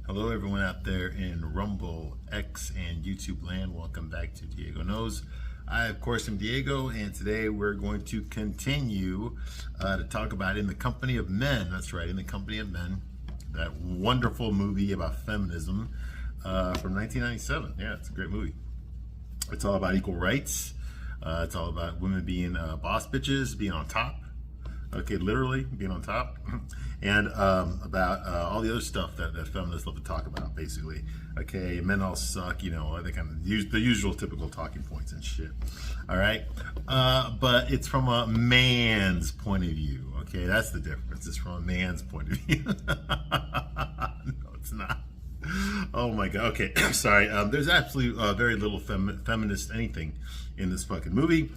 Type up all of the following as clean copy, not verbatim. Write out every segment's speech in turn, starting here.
Hello everyone out there in Rumble, X, and YouTube land. Welcome back to Diego Knows. I, of course, am Diego, and today we're going to continue to talk about In the Company of Men. That's right, In the Company of Men. That wonderful movie about feminism from 1997. Yeah, it's a great movie. It's all about equal rights. It's all about women being boss bitches, being on top. Okay, literally being on top, and about all the other stuff that feminists love to talk about, basically. Okay, men all suck, you know, they kind of use the usual typical talking points and shit. All right, but it's from a man's point of view. Okay, that's the difference. It's from a man's point of view. No, it's not. Oh my god. Okay, I'm sorry. There's absolutely very little feminist anything in this fucking movie.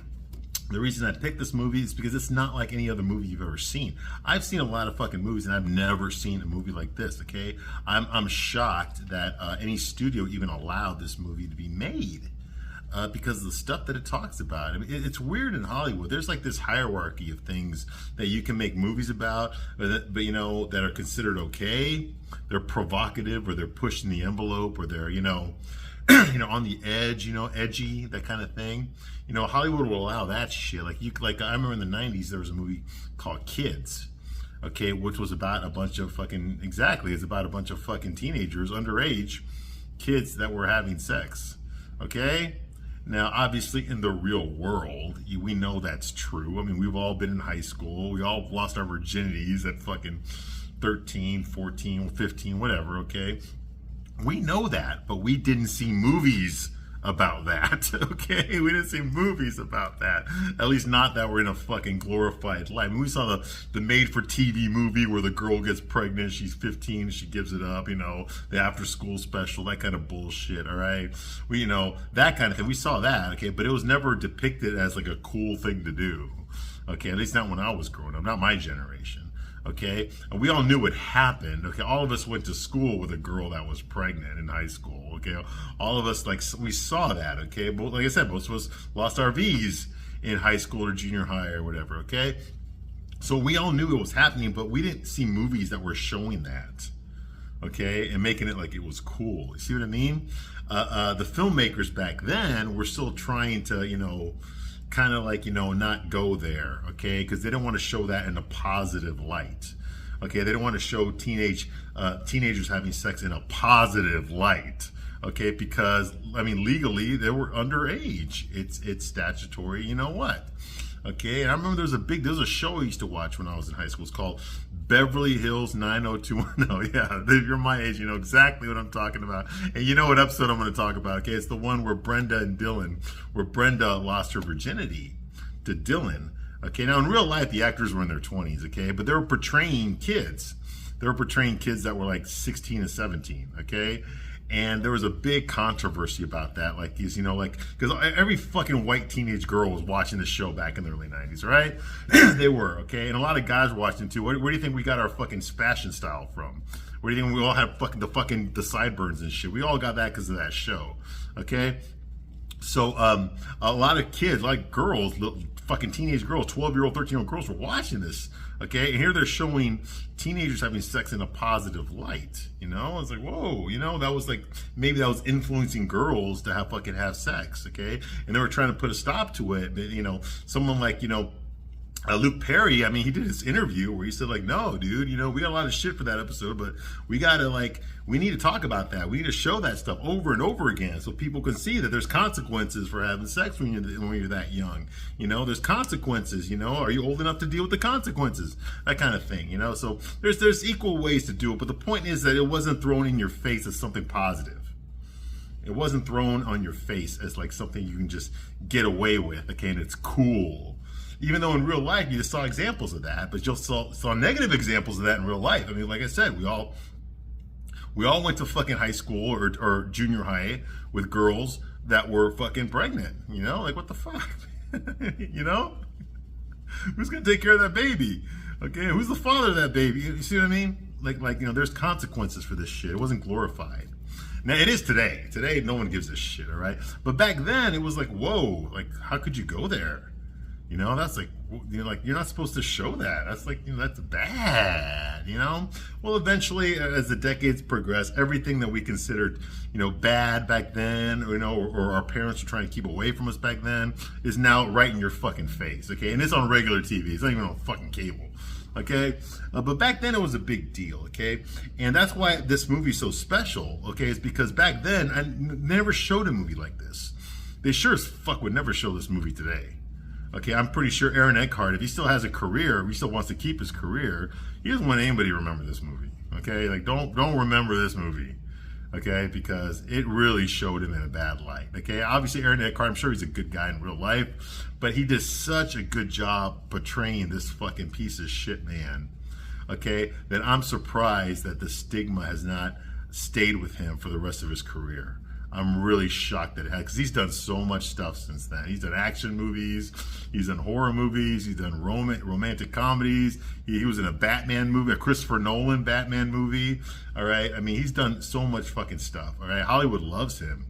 The reason I picked this movie is because it's not like any other movie you've ever seen. I've seen a lot of fucking movies and I've never seen a movie like this, okay? I'm shocked that any studio even allowed this movie to be made because of the stuff that it talks about. I mean, it's weird in Hollywood. There's like this hierarchy of things that you can make movies about, but you know, that are considered okay. They're provocative, or they're pushing the envelope, or they're, you know, on the edge, you know, edgy, that kind of thing. You know, Hollywood will allow that shit. Like I remember in the 90s, there was a movie called Kids, okay, which was about a bunch of fucking, it's about a bunch of fucking teenagers, underage kids that were having sex, okay? Now, obviously, in the real world, we know that's true. I mean, we've all been in high school. We all lost our virginities at fucking 13, 14, 15, whatever, okay? We know that, but we didn't see movies about that, okay? We didn't see movies about that. At least not that were in a fucking glorified light. I mean, we saw the made-for-TV movie where the girl gets pregnant, she's 15, she gives it up, you know, the after-school special, that kind of bullshit, all right? We, you know, that kind of thing. We saw that, okay? But it was never depicted as like a cool thing to do, okay? At least not when I was growing up, not my generation. Okay, and we all knew what happened. Okay, all of us went to school with a girl that was pregnant in high school. Okay, all of us, like, we saw that. Okay, but like I said, most of us lost our V's in high school or junior high or whatever. Okay, so we all knew it was happening, but we didn't see movies that were showing that. Okay, and making it like it was cool. You see what I mean? The filmmakers back then were still trying to, you know, kind of like, you know, not go there, okay? Because they don't want to show that in a positive light, okay? They don't want to show teenagers having sex in a positive light, okay? Because, I mean, legally, they were underage. It's statutory, you know what? Okay, and I remember there was a show I used to watch when I was in high school. It's called Beverly Hills 90210. Yeah, if you're my age, you know exactly what I'm talking about. And you know what episode I'm going to talk about, okay? It's the one where Brenda lost her virginity to Dylan. Okay, now in real life, the actors were in their 20s, okay? But they were portraying kids. They were portraying kids that were like 16 and 17, okay? And there was a big controversy about that, like, you know, like, because every fucking white teenage girl was watching this show back in the early 90s, right? They were, okay? And a lot of guys were watching too. Where do you think we got our fucking fashion style from? Where do you think we all had the sideburns and shit? We all got that because of that show, okay? So a lot of kids, like girls, fucking teenage girls, 12-year-old, 13-year-old girls were watching this, okay? And here they're showing teenagers having sex in a positive light, you know? It's like, whoa, you know, that was like, maybe that was influencing girls to have sex, okay? And they were trying to put a stop to it, but, you know, someone like, you know, Luke Perry, I mean, he did this interview where he said, like, no, dude, you know, we got a lot of shit for that episode, but we need to talk about that. We need to show that stuff over and over again so people can see that there's consequences for having sex when you're that young. You know, there's consequences, you know, are you old enough to deal with the consequences? That kind of thing, you know? So there's equal ways to do it, but the point is that it wasn't thrown in your face as something positive. It wasn't thrown on your face as like something you can just get away with, okay, and it's cool. Even though in real life you just saw examples of that, but you saw negative examples of that in real life. I mean, like I said, we all went to fucking high school or junior high with girls that were fucking pregnant. You know, like, what the fuck? You know, who's gonna take care of that baby? Okay, who's the father of that baby? You see what I mean? Like you know, there's consequences for this shit. It wasn't glorified. Now it is today. Today, no one gives a shit. All right, but back then it was like, whoa, like, how could you go there? You know, that's like, you're not supposed to show that. That's like, that's bad, Well, eventually, as the decades progress, everything that we considered, bad back then, or our parents were trying to keep away from us back then, is now right in your fucking face, okay? And it's on regular TV. It's not even on fucking cable, okay? But back then, it was a big deal, okay? And that's why this movie's so special, okay? Is because back then, I never showed a movie like this. They sure as fuck would never show this movie today. Okay, I'm pretty sure Aaron Eckhart, if he still has a career, if he still wants to keep his career, he doesn't want anybody to remember this movie. Okay, like don't remember this movie. Okay, because it really showed him in a bad light. Okay, obviously Aaron Eckhart, I'm sure he's a good guy in real life, but he did such a good job portraying this fucking piece of shit man. Okay, that I'm surprised that the stigma has not stayed with him for the rest of his career. I'm really shocked that it had, because he's done so much stuff since then. He's done action movies, he's done horror movies, he's done romantic comedies. He was in a Batman movie, a Christopher Nolan Batman movie. All right, I mean, he's done so much fucking stuff. All right, Hollywood loves him.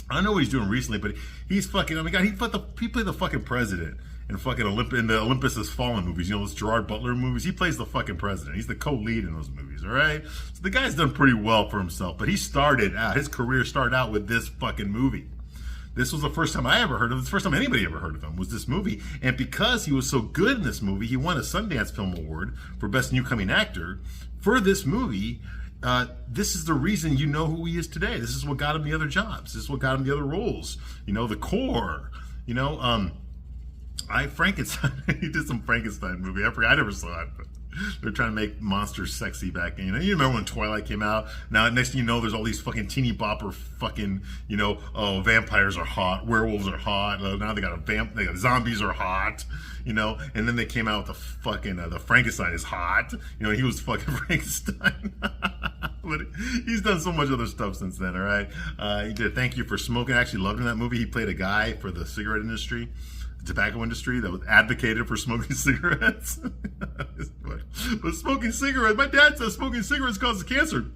I don't know what he's doing recently, but he's fucking. Oh my god, he played the fucking president in fucking in the Olympus Has Fallen movies. Those Gerard Butler movies. He plays the fucking president. He's the co-lead in those movies. All right, so the guy's done pretty well for himself. But his career started out with this fucking movie. This was the first time I ever heard of him. It's the first time anybody ever heard of him was this movie. And because he was so good in this movie, he won a Sundance Film Award for Best Newcoming Actor for this movie. This is the reason you know who he is today. This is what got him the other jobs. This is what got him the other roles. The Core. Frankenstein. He did some Frankenstein movie. I never saw it, but they're trying to make monsters sexy back then. You remember when Twilight came out? Now, next thing you know, there's all these fucking teeny bopper fucking, vampires are hot, werewolves are hot. Now they got zombies are hot, and then they came out with the fucking, the Frankenstein is hot. He was fucking Frankenstein. But he's done so much other stuff since then, all right? He did Thank You for Smoking. I actually loved him in that movie. He played a guy for the cigarette industry. Tobacco industry that was advocated for smoking cigarettes. But smoking cigarettes, my dad says smoking cigarettes causes cancer.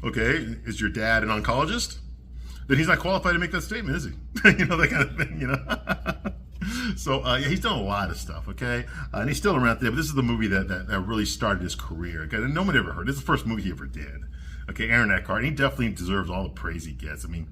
Okay, is your dad an oncologist? Then he's not qualified to make that statement, is he? That kind of thing, So, yeah, he's done a lot of stuff, okay? And he's still around today, but this is the movie that really started his career. Okay? And nobody ever heard. This is the first movie he ever did. Okay, Aaron Eckhart, and he definitely deserves all the praise he gets. I mean,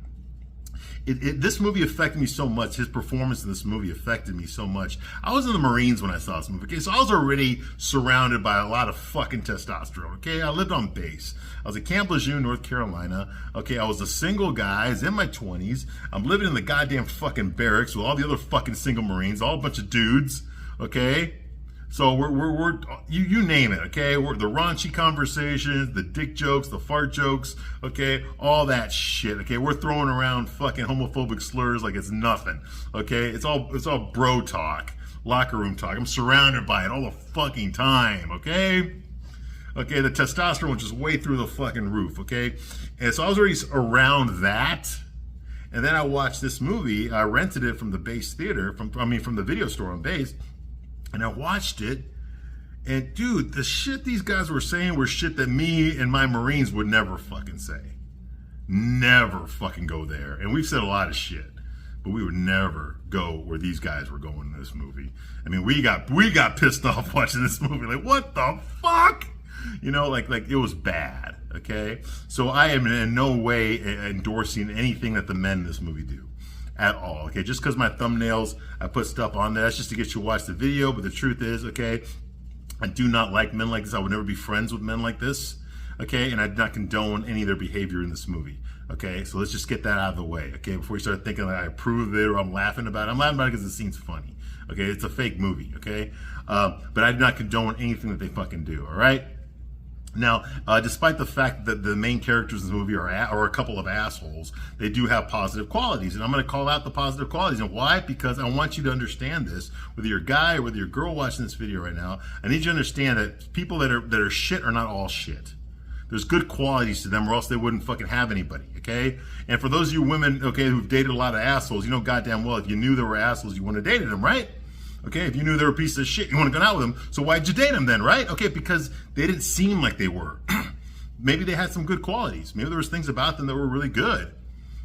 this movie affected me so much. His performance in this movie affected me so much. I was in the Marines when I saw this movie. Okay, so I was already surrounded by a lot of fucking testosterone. Okay, I lived on base. I was at Camp Lejeune, North Carolina. Okay, I was a single guy. I was in my 20s. I'm living in the goddamn fucking barracks with all the other fucking single Marines, all a bunch of dudes. Okay. So we're you name it, okay? We're the raunchy conversations, the dick jokes, the fart jokes, okay? All that shit, okay? We're throwing around fucking homophobic slurs like it's nothing, okay? It's all bro talk, locker room talk. I'm surrounded by it all the fucking time, okay? Okay, the testosterone was just way through the fucking roof, okay? And so I was already around that. And then I watched this movie. I rented it from the base theater, from the video store on base. And I watched it, and dude, the shit these guys were saying were shit that me and my Marines would never fucking say. Never fucking go there. And we've said a lot of shit, but we would never go where these guys were going in this movie. I mean, we got pissed off watching this movie. Like, what the fuck? Like it was bad, okay? So I am in no way endorsing anything that the men in this movie do. At all, okay? Just because my thumbnails, I put stuff on there, that's just to get you to watch the video, but the truth is, okay, I do not like men like this. I would never be friends with men like this, okay? And I do not condone any of their behavior in this movie, okay? So let's just get that out of the way, okay? Before you start thinking that I approve of it or I'm laughing about it. I'm laughing about it because it seems funny, okay? It's a fake movie, okay? But I do not condone anything that they fucking do, all right? Now, despite the fact that the main characters in the movie are a couple of assholes, they do have positive qualities. And I'm going to call out the positive qualities. And why? Because I want you to understand this. Whether you're a guy or whether you're a girl watching this video right now, I need you to understand that people that are shit are not all shit. There's good qualities to them, or else they wouldn't fucking have anybody, okay? And for those of you women, okay, who've dated a lot of assholes, you know goddamn well if you knew they were assholes, you wouldn't have dated them, right? Okay, if you knew they were a piece of shit, you want to go out with them, so why'd you date them then, right? Okay, because they didn't seem like they were. Maybe they had some good qualities. Maybe there was things about them that were really good,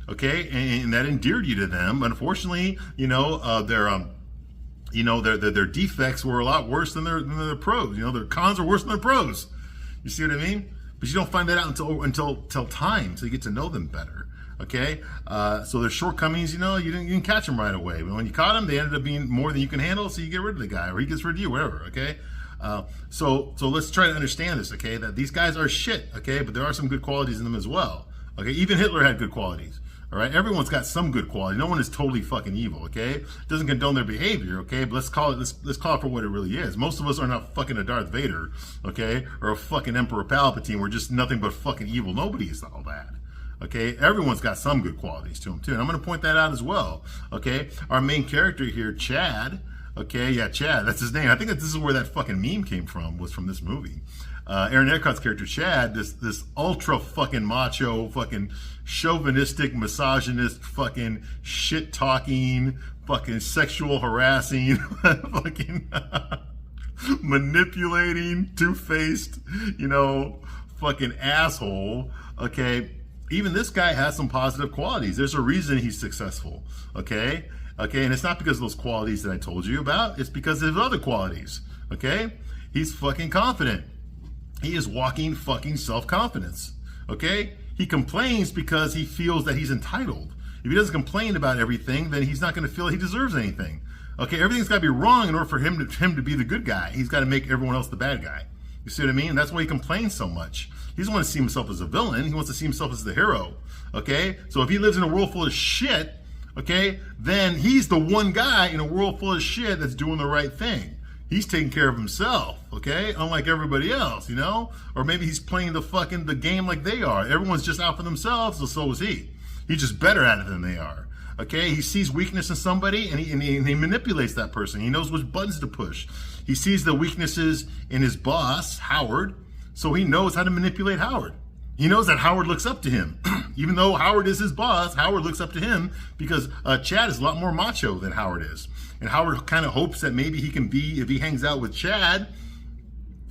okay? And that endeared you to them. Unfortunately, you know, their defects were a lot worse than their pros. You know, their cons are worse than their pros. You see what I mean? But you don't find that out until time, so you get to know them better. Okay, so their shortcomings, you know, you didn't catch them right away. But when you caught them, they ended up being more than you can handle, so you get rid of the guy, or he gets rid of you, whatever. Okay, so let's try to understand this. Okay, that these guys are shit. Okay, but there are some good qualities in them as well. Okay, even Hitler had good qualities. All right, everyone's got some good quality. No one is totally fucking evil. Okay, it doesn't condone their behavior. Okay, but let's call it for what it really is. Most of us are not fucking a Darth Vader. Okay, or a fucking Emperor Palpatine. We're just nothing but fucking evil. Nobody is all that. Okay, everyone's got some good qualities to them too, and I'm going to point that out as well. Okay, our main character here, Chad. Okay, yeah, Chad, that's his name. I think that this is where that fucking meme came from, was from this movie. Aaron Eckhart's character, Chad, this ultra fucking macho, fucking chauvinistic, misogynist, fucking shit talking, fucking sexual harassing, fucking manipulating, two-faced, you know, fucking asshole. Okay, even this guy has some positive qualities. There's a reason he's successful. Okay, and it's not because of those qualities that I told you about. It's because of other qualities. Okay, he's fucking confident. He is walking fucking self-confidence. Okay, he complains because he feels that he's entitled. If he doesn't complain about everything, then he's not going to feel he deserves anything. Okay, everything's got to be wrong in order for him to be the good guy. He's got to make everyone else the bad guy. You see what I mean? And that's why he complains so much. He doesn't want to see himself as a villain. He wants to see himself as the hero. Okay, so if he lives in a world full of shit, okay, then he's the one guy in a world full of shit that's doing the right thing. He's taking care of himself, okay? Unlike everybody else, you know? Or maybe he's playing the game like they are. Everyone's just out for themselves, so is he. He's just better at it than they are, okay? He sees weakness in somebody, and he manipulates that person. He knows which buttons to push. He sees the weaknesses in his boss, Howard, so he knows how to manipulate Howard. He knows that Howard looks up to him. Even though Howard is his boss, Howard looks up to him because Chad is a lot more macho than Howard is. And Howard kind of hopes that maybe he can be, if he hangs out with Chad,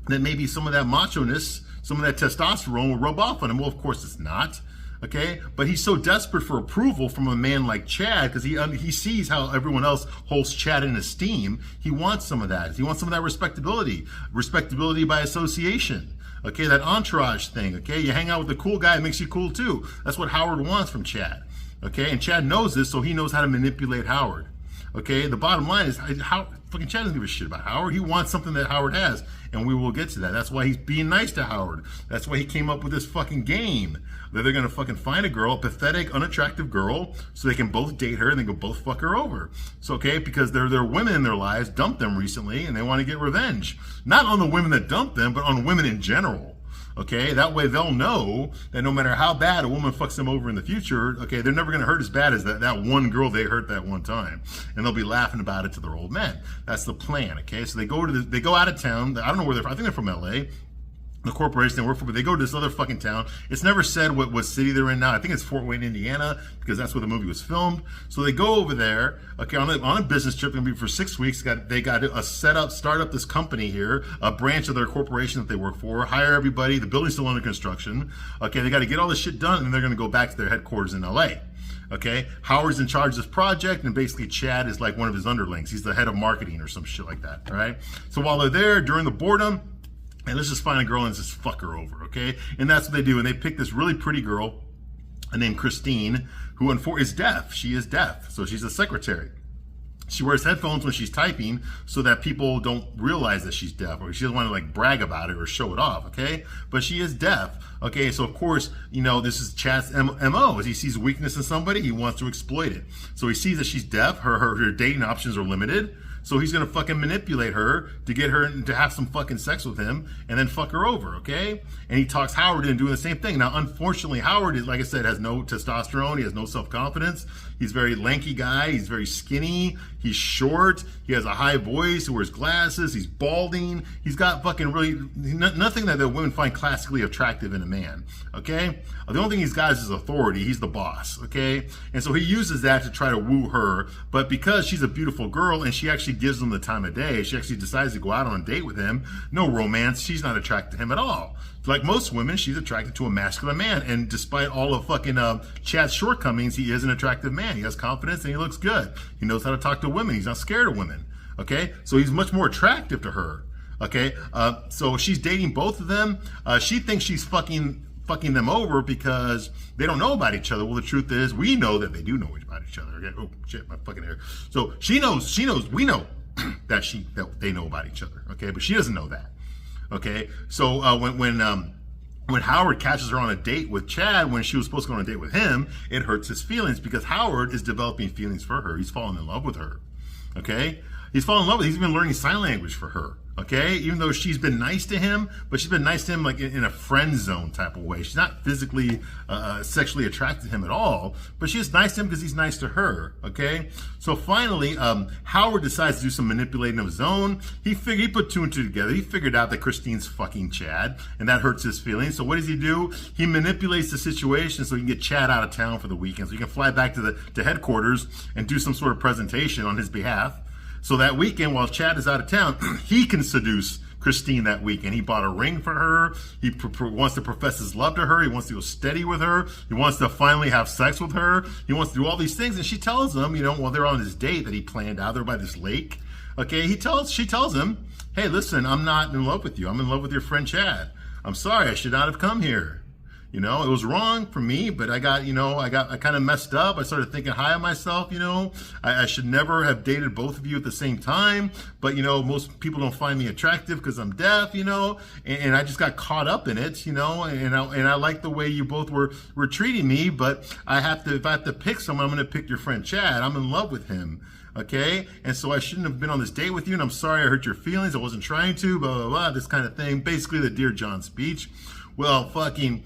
that maybe some of that macho-ness, some of that testosterone will rub off on him. Well, of course it's not. Okay, but he's so desperate for approval from a man like Chad because he sees how everyone else holds Chad in esteem. He wants some of that. He wants some of that respectability by association. Okay, that entourage thing. Okay, you hang out with the cool guy, it makes you cool too. That's what Howard wants from Chad. Okay, and Chad knows this, so he knows how to manipulate Howard. Okay, the bottom line is how fucking Chad doesn't give a shit about Howard. He wants something that Howard has, and we will get to that. That's why he's being nice to Howard. That's why he came up with this fucking game that they're gonna fucking find a girl, a pathetic, unattractive girl, so they can both date her and they can both fuck her over. So okay, because there are women in their lives dumped them recently, and they want to get revenge. Not on the women that dumped them, but on women in general. Okay, that way they'll know that no matter how bad a woman fucks them over in the future, okay, they're never going to hurt as bad as that one girl they hurt that one time, and they'll be laughing about it to their old men. That's the plan. Okay, so they go out of town. I don't know where they're from. I think they're from LA. The corporation they work for, but they go to this other fucking town. It's never said what city they're in now. I think it's Fort Wayne, Indiana, because that's where the movie was filmed. So they go over there, okay, on a business trip. They're gonna be for 6 weeks. They got to start up this company here, a branch of their corporation that they work for. Hire everybody. The building's still under construction. Okay, they got to get all this shit done, and they're gonna go back to their headquarters in LA. Okay, Howard's in charge of this project, and basically Chad is like one of his underlings. He's the head of marketing or some shit like that. All right. So while they're there during the boredom, and let's just find a girl and just fuck her over, okay? And that's what they do. And they pick this really pretty girl named Christine, who is deaf. She is deaf, so she's a secretary. She wears headphones when she's typing so that people don't realize that she's deaf, or she doesn't want to like brag about it or show it off, okay? But she is deaf, okay? So of course, you know, this is Chad's MO. As he sees weakness in somebody, he wants to exploit it. So he sees that she's deaf, her dating options are limited. So he's gonna fucking manipulate her to get her to have some fucking sex with him and then fuck her over, okay? And he talks Howard into doing the same thing. Now, unfortunately, Howard is, like I said, has no testosterone. He has no self-confidence. He's a very lanky guy. He's very skinny. He's short. He has a high voice. He wears glasses. He's balding. He's got fucking really nothing that the women find classically attractive in a man, okay? The only thing he's got is his authority. He's the boss, okay? And so he uses that to try to woo her. But because she's a beautiful girl and she actually gives him the time of day, she actually decides to go out on a date with him. No romance. She's not attracted to him at all. Like most women, she's attracted to a masculine man. And despite all of fucking Chad's shortcomings, he is an attractive man. He has confidence and he looks good. He knows how to talk to women. He's not scared of women. Okay, so he's much more attractive to her. Okay, so she's dating both of them. She thinks she's fucking them over because they don't know about each other. Well, the truth is, we know that they do know about each other. Okay? Oh shit, my fucking hair. So she knows, we know that they know about each other. Okay, but she doesn't know that. Okay, so when Howard catches her on a date with Chad when she was supposed to go on a date with him, it hurts his feelings because Howard is developing feelings for her. He's falling in love with her. Okay, he's fallen in love with her. He's been learning sign language for her. Okay, even though she's been nice to him, but she's been nice to him like in a friend zone type of way. She's not physically, sexually attracted to him at all, but she's nice to him because he's nice to her. Okay, so finally, Howard decides to do some manipulating of his own. He put two and two together. He figured out that Christine's fucking Chad, and that hurts his feelings. So what does he do? He manipulates the situation so he can get Chad out of town for the weekend, so he can fly back to headquarters and do some sort of presentation on his behalf. So that weekend, while Chad is out of town, he can seduce Christine that weekend. He bought a ring for her. He wants to profess his love to her. He wants to go steady with her. He wants to finally have sex with her. He wants to do all these things. And she tells him, while they're on this date that he planned out there by this lake, okay, she tells him, hey, listen, I'm not in love with you. I'm in love with your friend Chad. I'm sorry, I should not have come here. It was wrong for me, but I kind of messed up. I started thinking high of myself, I should never have dated both of you at the same time. But, most people don't find me attractive because I'm deaf, and I just got caught up in it, and I like the way you both were treating me. But if I have to pick someone, I'm going to pick your friend Chad. I'm in love with him. Okay, and so I shouldn't have been on this date with you, and I'm sorry I hurt your feelings. I wasn't trying to, blah, blah, blah, this kind of thing. Basically the Dear John speech. Well, fucking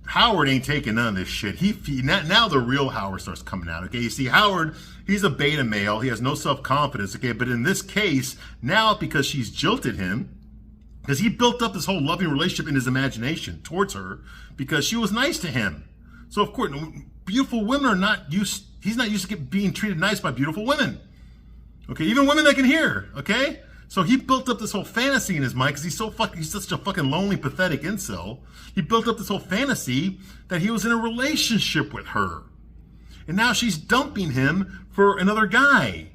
Howard ain't taking none of this shit. Now the real Howard starts coming out. Okay, you see, Howard, he's a beta male. He has no self-confidence. Okay, but in this case, now because she's jilted him, because he built up this whole loving relationship in his imagination towards her because she was nice to him. So of course, beautiful women are not used. He's not used to being treated nice by beautiful women. Okay, even women that can hear. Okay. So he built up this whole fantasy in his mind because he's such a fucking lonely, pathetic incel. He built up this whole fantasy that he was in a relationship with her. And now she's dumping him for another guy.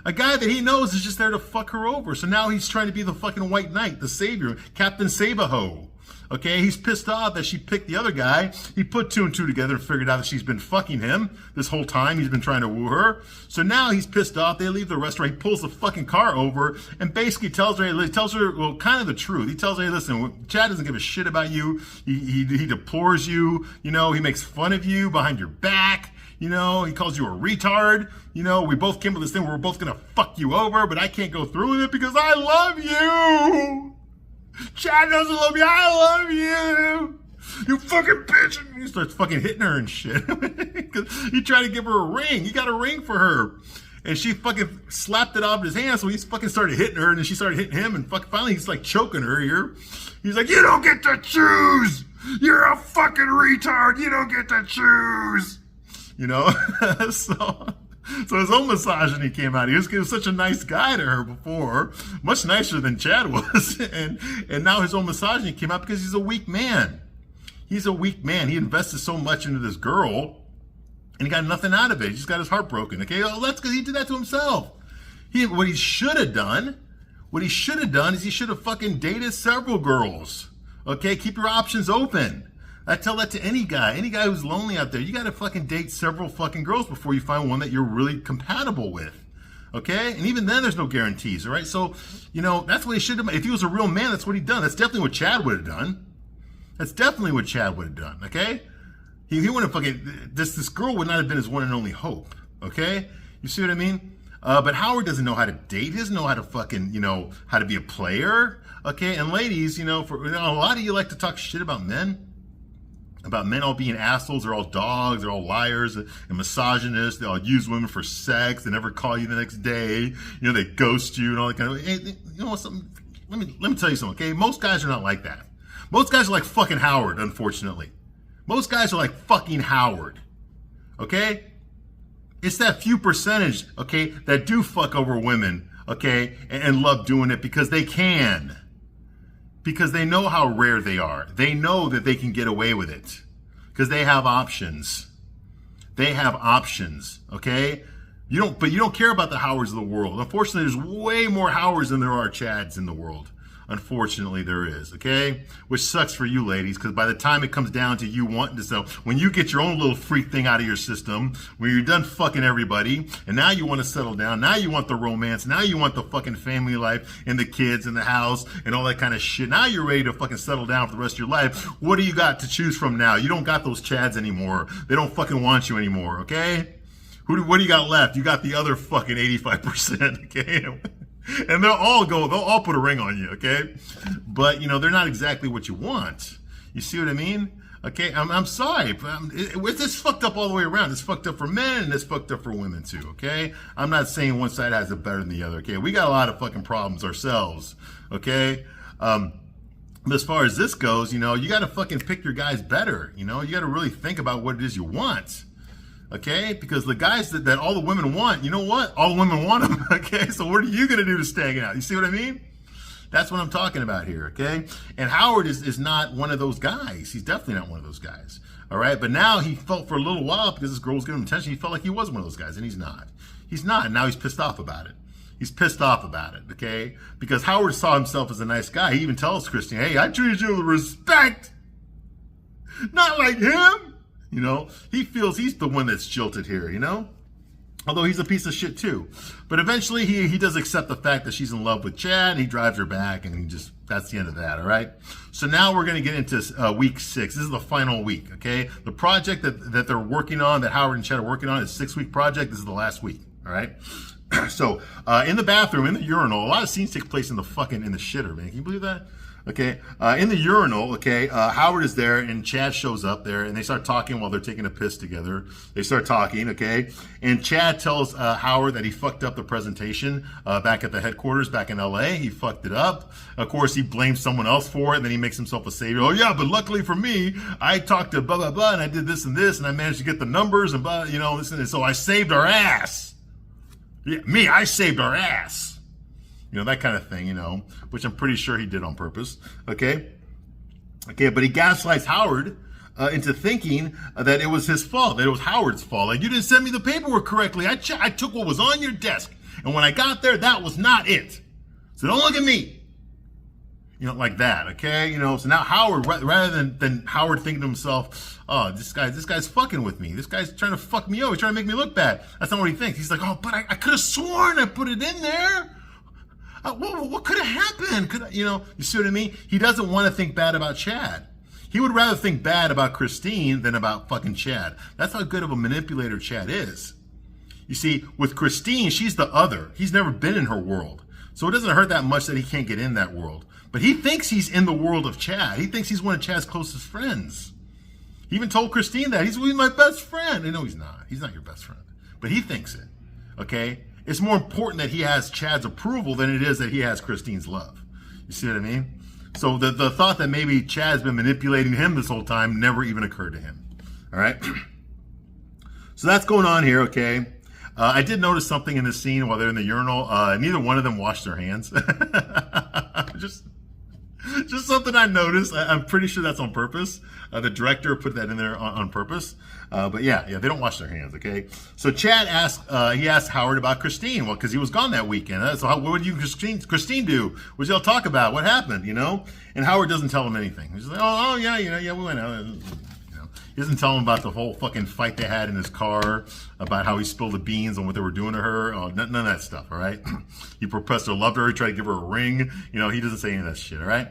A guy that he knows is just there to fuck her over. So now he's trying to be the fucking white knight, the savior, Captain Sabaho. Okay, he's pissed off that she picked the other guy. He put two and two together and figured out that she's been fucking him this whole time. He's been trying to woo her. So now he's pissed off. They leave the restaurant. He pulls the fucking car over and basically tells her, well, kind of the truth. He tells her, hey, listen, Chad doesn't give a shit about you. He deplores you. He makes fun of you behind your back. He calls you a retard. We both came to this thing where we're both going to fuck you over, but I can't go through with it because I love you. Chad doesn't love me. I love you. You fucking bitch. And he starts fucking hitting her and shit. He tried to give her a ring. He got a ring for her. And she fucking slapped it off his hand. So he fucking started hitting her. And then she started hitting him. And finally he's like choking her here. He's like, you don't get to choose. You're a fucking retard. You don't get to choose. So his own misogyny came out. He was such a nice guy to her before, much nicer than Chad was. And now his own misogyny came out because he's a weak man. He's a weak man. He invested so much into this girl and he got nothing out of it. He just got his heart broken. Okay, well, that's because he did that to himself. What he should have done is he should have fucking dated several girls. Okay, keep your options open. I tell that to any guy who's lonely out there. You got to fucking date several fucking girls before you find one that you're really compatible with. Okay? And even then, there's no guarantees, all right? So, that's what he should have done. If he was a real man, that's what he'd done. That's definitely what Chad would have done. Okay? He wouldn't have fucking, this girl would not have been his one and only hope. Okay? You see what I mean? But Howard doesn't know how to date. He doesn't know how to fucking, how to be a player. Okay? And ladies, a lot of you like to talk shit about men. About men all being assholes, they're all dogs, they're all liars and misogynists, they all use women for sex, they never call you the next day, they ghost you and all that kind of, hey, something, let me tell you something, okay? Most guys are not like that. Most guys are like fucking Howard, unfortunately. Most guys are like fucking Howard, okay? It's that few percentage, okay, that do fuck over women, okay, and love doing it because they can. Because they know how rare they are. They know that they can get away with it. Because they have options. Okay? But you don't care about the Howards of the world. Unfortunately, there's way more Howards than there are Chads in the world. Unfortunately, there is, okay? Which sucks for you ladies, because by the time it comes down to you wanting to settle, when you get your own little freak thing out of your system, when you're done fucking everybody, and now you want to settle down, now you want the romance, now you want the fucking family life, and the kids, and the house, and all that kind of shit. Now you're ready to fucking settle down for the rest of your life. What do you got to choose from now? You don't got those Chads anymore. They don't fucking want you anymore, okay? What do you got left? You got the other fucking 85%, okay? And they'll all put a ring on you, okay? But, they're not exactly what you want. You see what I mean? Okay, I'm sorry, but it's fucked up all the way around. It's fucked up for men and it's fucked up for women too, okay? I'm not saying one side has it better than the other, okay? We got a lot of fucking problems ourselves, okay? But as far as this goes, you got to fucking pick your guys better, you got to really think about what it is you want. Okay, because the guys that all the women want, you know what? All the women want them, okay? So what are you going to do to stand out? You see what I mean? That's what I'm talking about here, okay? And Howard is not one of those guys. He's definitely not one of those guys, all right? But now he felt for a little while, because this girl was giving him attention, he felt like he was one of those guys, and he's not. He's not, and now he's pissed off about it. He's pissed off about it, okay? Because Howard saw himself as a nice guy. He even tells Christine, hey, I treated you with respect, not like him. He feels he's the one that's jilted here, Although he's a piece of shit too. But eventually he does accept the fact that she's in love with Chad, and he drives her back, and that's the end of that, all right? So now we're going to get into week 6. This is the final week, okay? The project that they're working on, that Howard and Chad are working on, is a 6-week project. This is the last week, all right? So in the bathroom, in the urinal, a lot of scenes take place in the shitter, man. Can you believe that? Okay, in the urinal, okay, Howard is there and Chad shows up there and they start talking while they're taking a piss together. They start talking, okay, and Chad tells Howard that he fucked up the presentation back at the headquarters back in LA. He fucked it up. Of course, he blames someone else for it, and then he makes himself a savior. Oh yeah, but luckily for me, I talked to blah, blah, blah, and I did this and this, and I managed to get the numbers and blah, this and this. So I saved our ass. Yeah, I saved our ass. That kind of thing, which I'm pretty sure he did on purpose, okay? Okay, but he gaslights Howard into thinking that it was his fault, that it was Howard's fault. Like, you didn't send me the paperwork correctly. I took what was on your desk, and when I got there, that was not it. So don't look at me. Like that, okay? So now Howard, rather than Howard thinking to himself, oh, this guy's fucking with me. This guy's trying to fuck me over. He's trying to make me look bad. That's not what he thinks. He's like, oh, but I could have sworn I put it in there. What could have happened? You see what I mean? He doesn't want to think bad about Chad. He would rather think bad about Christine than about fucking Chad. That's how good of a manipulator Chad is. You see, with Christine, she's the other. He's never been in her world. So it doesn't hurt that much that he can't get in that world. But he thinks he's in the world of Chad. He thinks he's one of Chad's closest friends. He even told Christine that. He's my best friend. No, he's not. He's not your best friend. But he thinks it, okay? It's more important that he has Chad's approval than it is that he has Christine's love. You see what I mean? So the thought that maybe Chad's been manipulating him this whole time never even occurred to him. All right? So that's going on here, okay? I did notice something in this scene while they're in the urinal. Neither one of them washed their hands. Just something I noticed. I'm pretty sure that's on purpose. The director put that in there on purpose. But yeah, they don't wash their hands, okay? So Chad asked Howard about Christine. Well, because he was gone that weekend. So what did Christine do? What did y'all talk about? What happened, And Howard doesn't tell him anything. He's like, oh yeah, we went out. He doesn't tell him about the whole fucking fight they had in his car, about how he spilled the beans on what they were doing to her. Oh, none of that stuff, all right? He professed to love her. He tried to give her a ring. He doesn't say any of that shit, all right?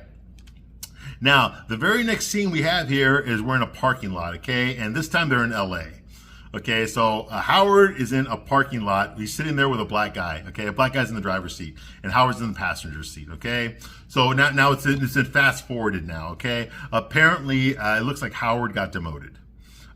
Now, the very next scene we have here is we're in a parking lot, okay? And this time they're in LA. Okay, so Howard is in a parking lot. He's sitting there with a black guy, okay? A black guy's in the driver's seat, and Howard's in the passenger seat, okay? So now it's in fast forwarded now, okay? Apparently, it looks like Howard got demoted.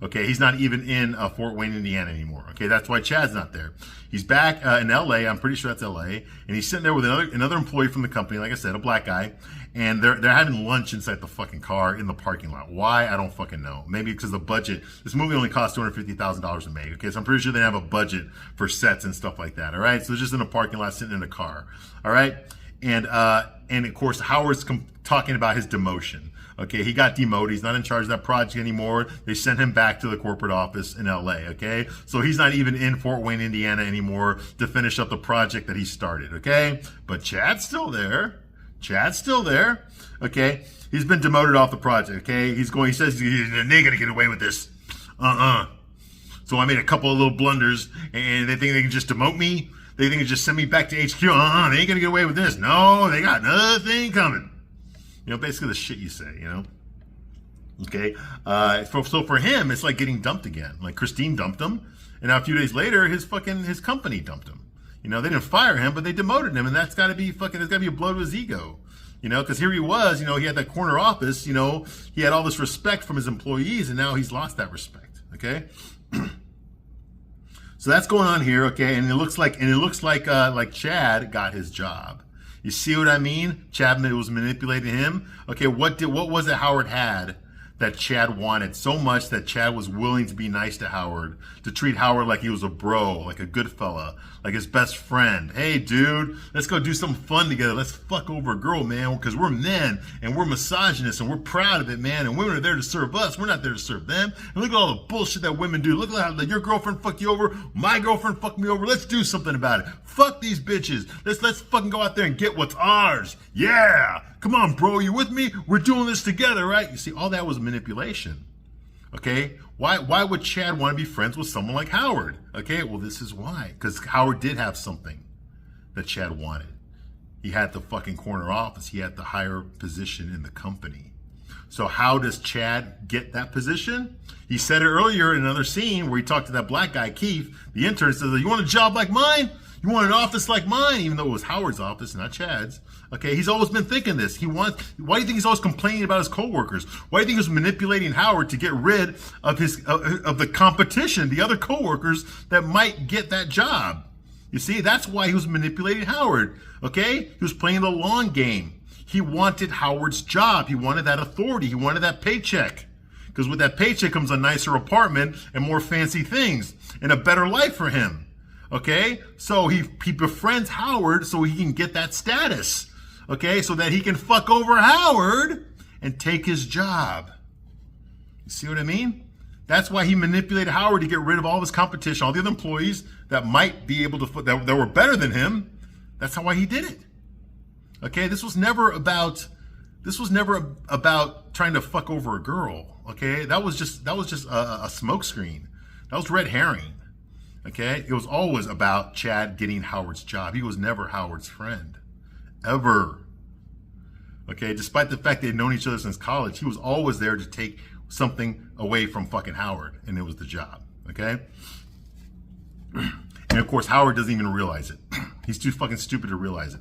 Okay, he's not even in Fort Wayne, Indiana anymore. Okay, that's why Chad's not there. He's back in LA. I'm pretty sure that's LA, and he's sitting there with another employee from the company. Like I said, a black guy, and they're having lunch inside the fucking car in the parking lot. Why? I don't fucking know. Maybe because the budget. This movie only cost $250,000 to make. Okay, so I'm pretty sure they have a budget for sets and stuff like that. All right, so they're just in a parking lot sitting in a car. All right, and of course Howard's talking about his demotion. Okay, he got demoted. He's not in charge of that project anymore. They sent him back to the corporate office in LA. Okay, so he's not even in Fort Wayne, Indiana anymore to finish up the project that he started. Okay, but Chad's still there. Chad's still there. Okay, he's been demoted off the project. Okay, he says they're gonna get away with this. So I made a couple of little blunders, and they think they can just demote me. They think they can just send me back to HQ. They ain't gonna get away with this. No, they got nothing coming. You know, basically the shit you say, you know? Okay? So for him, it's like getting dumped again. Like Christine dumped him, and now a few days later, his company dumped him. You know, they didn't fire him, but they demoted him, and that's gotta be a blow to his ego. You know, because here he was, you know, he had that corner office, you know, he had all this respect from his employees, and now he's lost that respect. Okay? So that's going on here, okay? And it looks like Chad got his job. You see what I mean? Chad was manipulating him. Okay, what was it Howard had that Chad wanted so much that Chad was willing to be nice to Howard, to treat Howard like he was a bro, like a good fella, like his best friend. Hey, dude, let's go do something fun together. Let's fuck over a girl, man, because we're men and we're misogynists and we're proud of it, man. And women are there to serve us. We're not there to serve them. And look at all the bullshit that women do. Look at how your girlfriend fucked you over. My girlfriend fucked me over. Let's do something about it. Fuck these bitches. Let's fucking go out there and get what's ours. Yeah. Come on, bro, you with me? We're doing this together, right? You see, all that was manipulation. Okay? Why would Chad want to be friends with someone like Howard? Okay, well, this is why. Because Howard did have something that Chad wanted. He had the fucking corner office. He had the higher position in the company. So how does Chad get that position? He said it earlier in another scene where he talked to that black guy, Keith, the intern, says, you want a job like mine? You want an office like mine? Even though it was Howard's office, not Chad's. Okay, he's always been thinking this. Why do you think he's always complaining about his coworkers? Why do you think he's manipulating Howard to get rid of of the competition, the other coworkers that might get that job? You see, that's why he was manipulating Howard. Okay, he was playing the long game. He wanted Howard's job. He wanted that authority. He wanted that paycheck. Because with that paycheck comes a nicer apartment and more fancy things and a better life for him. Okay, so he befriends Howard so he can get that status. Okay, so that he can fuck over Howard and take his job. You see what I mean? That's why he manipulated Howard to get rid of all of his competition, all the other employees that might be able to, that were better than him. That's why he did it. Okay, this was never about trying to fuck over a girl. Okay, that was just a smokescreen. That was red herring. Okay, it was always about Chad getting Howard's job. He was never Howard's friend. Ever. Okay, despite the fact they'd known each other since college, he was always there to take something away from fucking Howard, and it was the job. Okay? And of course, Howard doesn't even realize it. He's too fucking stupid to realize it.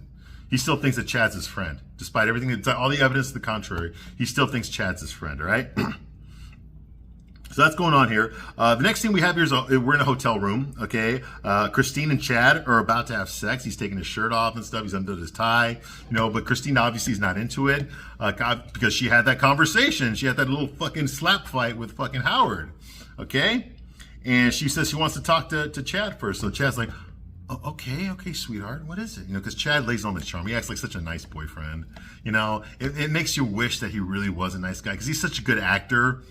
He still thinks that Chad's his friend. Despite everything, all the evidence to the contrary, he still thinks Chad's his friend, all right? So that's going on here. The next thing we have here is we're in a hotel room, okay? Christine and Chad are about to have sex. He's taking his shirt off and stuff. He's undone his tie, you know, but Christine obviously is not into it because she had that conversation. She had that little fucking slap fight with fucking Howard, okay? And she says she wants to talk to Chad first. So Chad's like, oh, okay, sweetheart, what is it? You know, because Chad lays on the charm. He acts like such a nice boyfriend. You know, it makes you wish that he really was a nice guy because he's such a good actor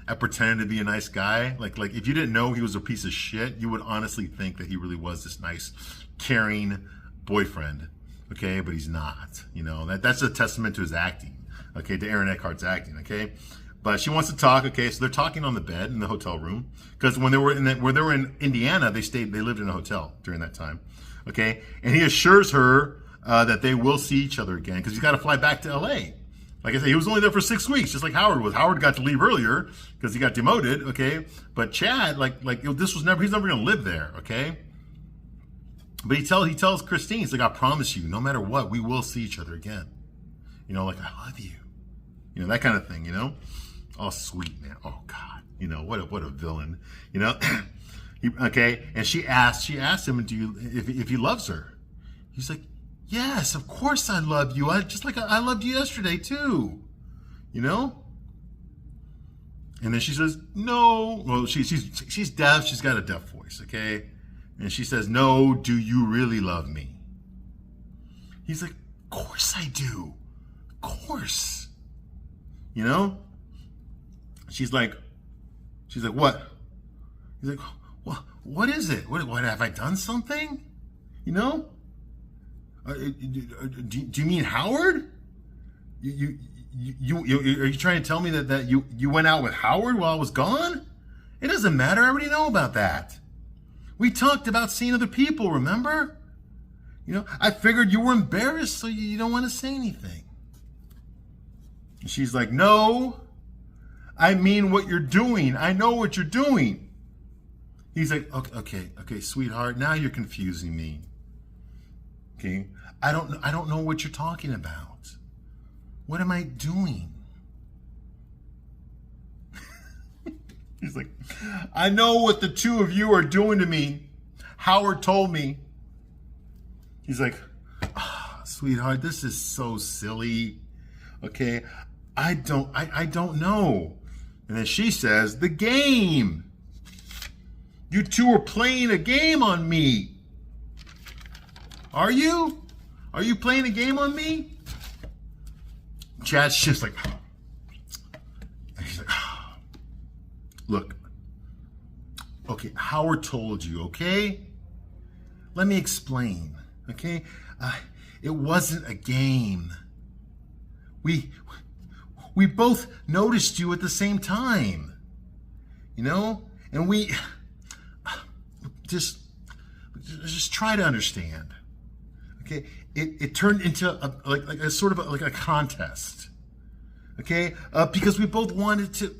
at pretending to be a nice guy. Like if you didn't know he was a piece of shit, you would honestly think that he really was this nice, caring boyfriend. Okay, but he's not. You know, that's a testament to his acting. Okay, to Aaron Eckhart's acting. Okay, but she wants to talk. Okay, so they're talking on the bed in the hotel room because when they were in Indiana, they lived in a hotel during that time. Okay, and he assures her that they will see each other again because he's got to fly back to LA. Like I said, he was only there for 6 weeks, just like Howard was. Howard got to leave earlier because he got demoted, okay? But Chad, he's never going to live there, okay? But he tells Christine, he's like, I promise you, no matter what, we will see each other again. You know, like, I love you. You know, that kind of thing, you know? Oh, sweet, man. Oh, God. You know, what a villain, you know? Okay, and she asked him if he loves her. He's like, yes, of course I love you. Just like I loved you yesterday too. You know? And then she says, no. Well, she's deaf. She's got a deaf voice, okay? And she says, no, do you really love me? He's like, of course I do. Of course. You know? She's like, what? He's like, what is it? What have I done something? You know? Do you mean Howard? Are you trying to tell me that you went out with Howard while I was gone? It doesn't matter. I already know about that. We talked about seeing other people, remember? You know, I figured you were embarrassed, so you don't want to say anything. And she's like, no, I mean what you're doing. I know what you're doing. He's like, okay, sweetheart, now you're confusing me. Okay, I don't know what you're talking about. What am I doing? He's like, I know what the two of you are doing to me. Howard told me. He's like, sweetheart, this is so silly. Okay, I don't know. And then she says, the game. You two are playing a game on me. Are you? Are you playing a game on me? Chad's just like, he's like, look, okay, Howard told you, okay? Let me explain, okay? It wasn't a game. We both noticed you at the same time, you know? And we just try to understand, okay? It turned into a sort of like a contest, okay? Because we both wanted to.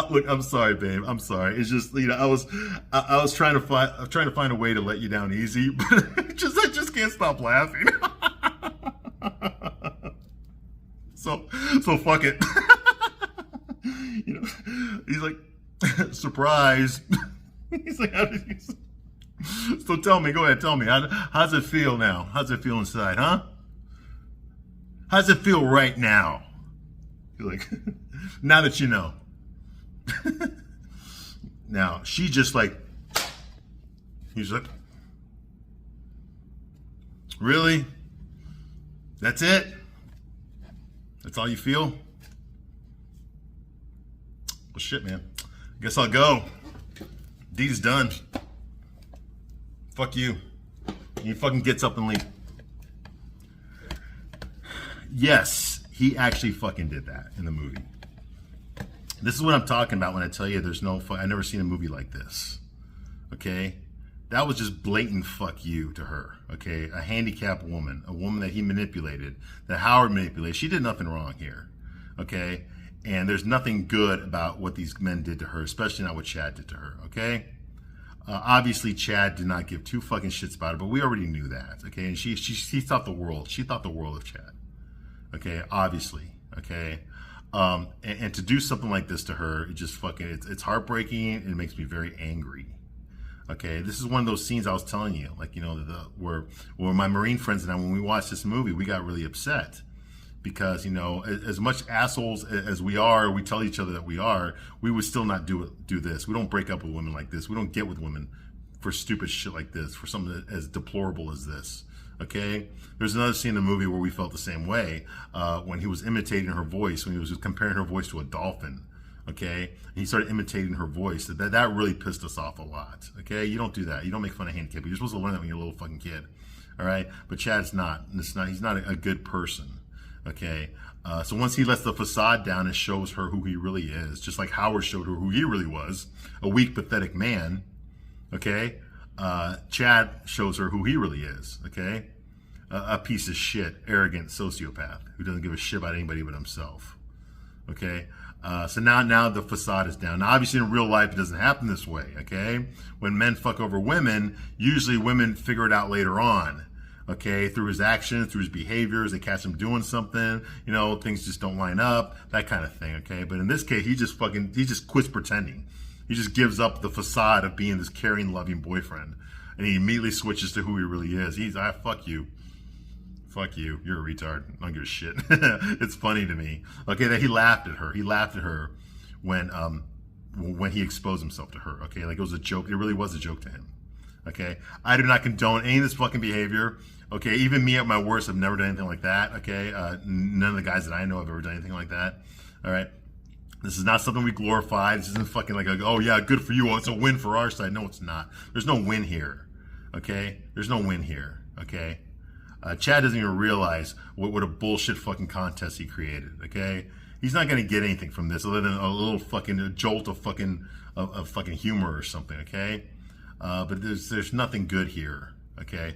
Look, I'm sorry, babe. I'm sorry. It's just, you know, I was trying to find a way to let you down easy, but I just can't stop laughing. So fuck it. You know, he's like, surprise. He's like, so tell me, go ahead, tell me, how's it feel now? How's it feel inside, huh? How's it feel right now? You're like, now that you know. Now, she just like, he's like, really? That's it? That's all you feel? Well, shit, man. Guess I'll go. Deed's done. Fuck you. He fucking gets up and leaves. Yes, he actually fucking did that in the movie. This is what I'm talking about when I tell you there's no I've never seen a movie like this. Okay? That was just blatant fuck you to her. Okay? A handicapped woman, a woman that he manipulated, that Howard manipulated. She did nothing wrong here. Okay? And there's nothing good about what these men did to her, especially not what Chad did to her. Okay? Obviously, Chad did not give two fucking shits about it, but we already knew that. Okay? And she thought the world. She thought the world of Chad. Okay? Obviously. Okay? And to do something like this to her, it just fucking, it's heartbreaking. And it makes me very angry. Okay, this is one of those scenes I was telling you, like, you know, where my Marine friends and I, when we watched this movie, we got really upset because, you know, as much assholes as we are, we tell each other that we are, we would still not do this. We don't break up with women like this. We don't get with women for stupid shit like this, for something as deplorable as this. Okay, there's another scene in the movie where we felt the same way when he was imitating her voice, when he was comparing her voice to a dolphin. Okay, and he started imitating her voice. That really pissed us off a lot. Okay, you don't do that. You don't make fun of handicap. You're supposed to learn that when you're a little fucking kid. All right, but Chad's not. He's not a good person. Okay, so once he lets the facade down and shows her who he really is, just like Howard showed her who he really was, a weak, pathetic man. Okay, Chad shows her who he really is. Okay, a piece of shit, arrogant sociopath who doesn't give a shit about anybody but himself. Okay. So now the facade is down. Now, obviously, in real life, it doesn't happen this way, okay? When men fuck over women, usually women figure it out later on, okay? Through his actions, through his behaviors, they catch him doing something, you know, things just don't line up, that kind of thing, okay? But in this case, he just quits pretending. He just gives up the facade of being this caring, loving boyfriend. And he immediately switches to who he really is. Fuck you. Fuck you. You're a retard. I don't give a shit. It's funny to me. Okay, that he laughed at her. He laughed at her when he exposed himself to her. Okay, like it was a joke. It really was a joke to him. Okay, I do not condone any of this fucking behavior. Okay, even me at my worst have never done anything like that. Okay, none of the guys that I know have ever done anything like that. All right, this is not something we glorify. This isn't fucking like, oh yeah, good for you. Oh, it's a win for our side. No, it's not. There's no win here. Okay, there's no win here. Okay, Chad doesn't even realize what a bullshit fucking contest he created. Okay, he's not gonna get anything from this other than a little fucking jolt of fucking humor or something. Okay, but there's nothing good here. Okay.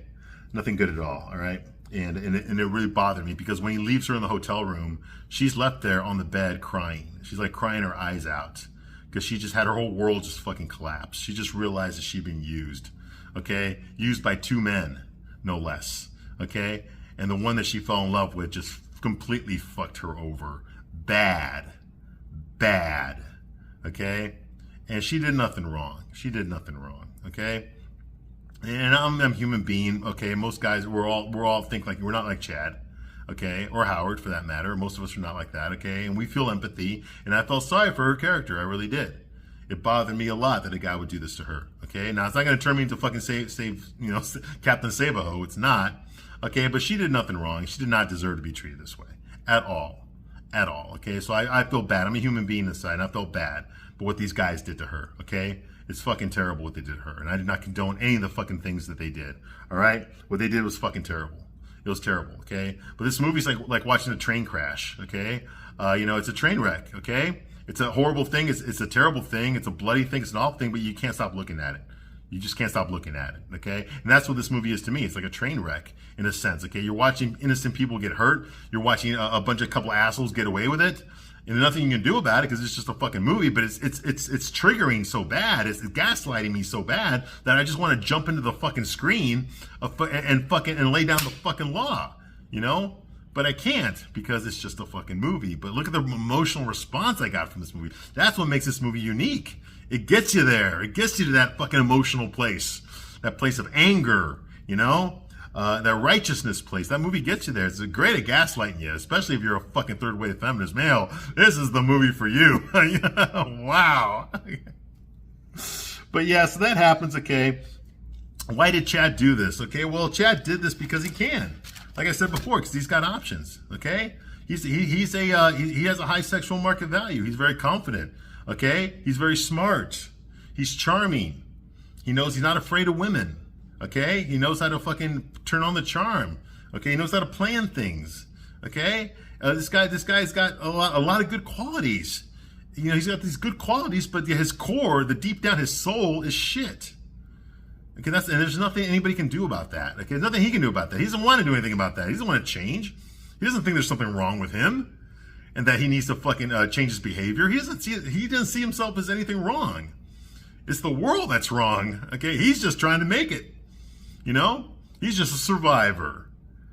Nothing good at all right? And it really bothered me because when he leaves her in the hotel room, she's left there on the bed crying. She's like crying her eyes out because she just had her whole world just fucking collapse. She just realized that she'd been used, okay? Used by two men, no less, okay? And the one that she fell in love with just completely fucked her over. Bad, okay? And she did nothing wrong. Okay? And I'm a human being, okay? Most guys, we're all think like, we're not like Chad, okay? Or Howard, for that matter. Most of us are not like that, okay? And we feel empathy, and I felt sorry for her character. I really did. It bothered me a lot that a guy would do this to her, okay? Now, it's not going to turn me into fucking Captain Save-A-Ho. It's not, okay? But she did nothing wrong. She did not deserve to be treated this way at all, okay? So I feel bad. I'm a human being inside, and I felt bad. But what these guys did to her, okay? It's fucking terrible what they did to her. And I did not condone any of the fucking things that they did. All right? What they did was fucking terrible. It was terrible, okay? But this movie's like watching a train crash, okay? It's a train wreck, okay? It's a horrible thing. It's a terrible thing. It's a bloody thing. It's an awful thing, but you can't stop looking at it. You just can't stop looking at it, okay? And that's what this movie is to me. It's like a train wreck in a sense, okay? You're watching innocent people get hurt. You're watching a couple assholes get away with it. And there's nothing you can do about it because it's just a fucking movie, but it's triggering so bad, it's gaslighting me so bad that I just want to jump into the fucking screen and lay down the fucking law, But I can't because it's just a fucking movie. But look at the emotional response I got from this movie. That's what makes this movie unique. It gets you there. It gets you to that fucking emotional place, that place of anger, that righteousness place. That movie gets you there. It's great at gaslighting you, especially if you're a fucking third wave feminist male. This is the movie for you. Wow. But yeah, so that happens, okay? Why did Chad do this? Okay, well, Chad did this because he can. Like I said before, because he's got options, okay? He has a high sexual market value. He's very confident, okay? He's very smart. He's charming. He knows he's not afraid of women. Okay, he knows how to fucking turn on the charm. Okay, he knows how to plan things. Okay, this guy's got a lot of good qualities. He's got these good qualities, but his core, the deep down, his soul is shit. Okay, and there's nothing anybody can do about that. Okay, there's nothing he can do about that. He doesn't want to do anything about that. He doesn't want to change. He doesn't think there's something wrong with him, and that he needs to fucking change his behavior. He doesn't see himself as anything wrong. It's the world that's wrong. Okay, he's just trying to make it. He's just a survivor.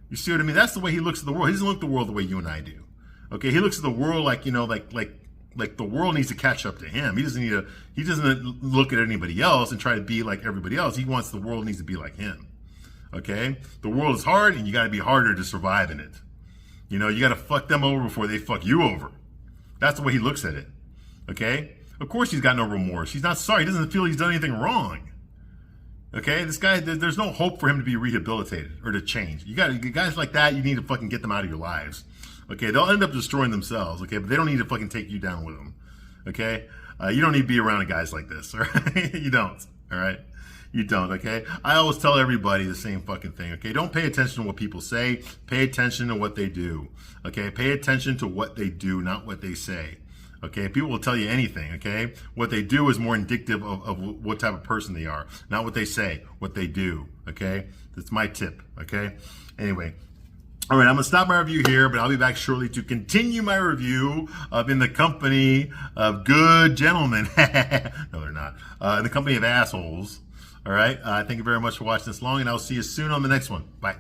You see what I mean? That's the way he looks at the world. He doesn't look at the world the way you and I do. Okay, he looks at the world like the world needs to catch up to him. He doesn't look at anybody else and try to be like everybody else. He wants the world needs to be like him. Okay? The world is hard and you got to be harder to survive in it. You got to fuck them over before they fuck you over. That's the way he looks at it. Okay? Of course he's got no remorse. He's not sorry. He doesn't feel he's done anything wrong. Okay, this guy, there's no hope for him to be rehabilitated or to change. Guys like that, you need to fucking get them out of your lives. Okay, they'll end up destroying themselves, okay, but they don't need to fucking take you down with them. Okay, you don't need to be around guys like this, all right? You don't, all right? You don't, okay? I always tell everybody the same fucking thing, okay? Don't pay attention to what people say. Pay attention to what they do, okay? Pay attention to what they do, not what they say. Okay, people will tell you anything, okay? What they do is more indicative of what type of person they are, not what they say, what they do, okay? That's my tip, okay? Anyway, all right, I'm going to stop my review here, but I'll be back shortly to continue my review of In the Company of Good Gentlemen. No, they're not. In the Company of Assholes, all right? Thank you very much for watching this long, and I'll see you soon on the next one. Bye.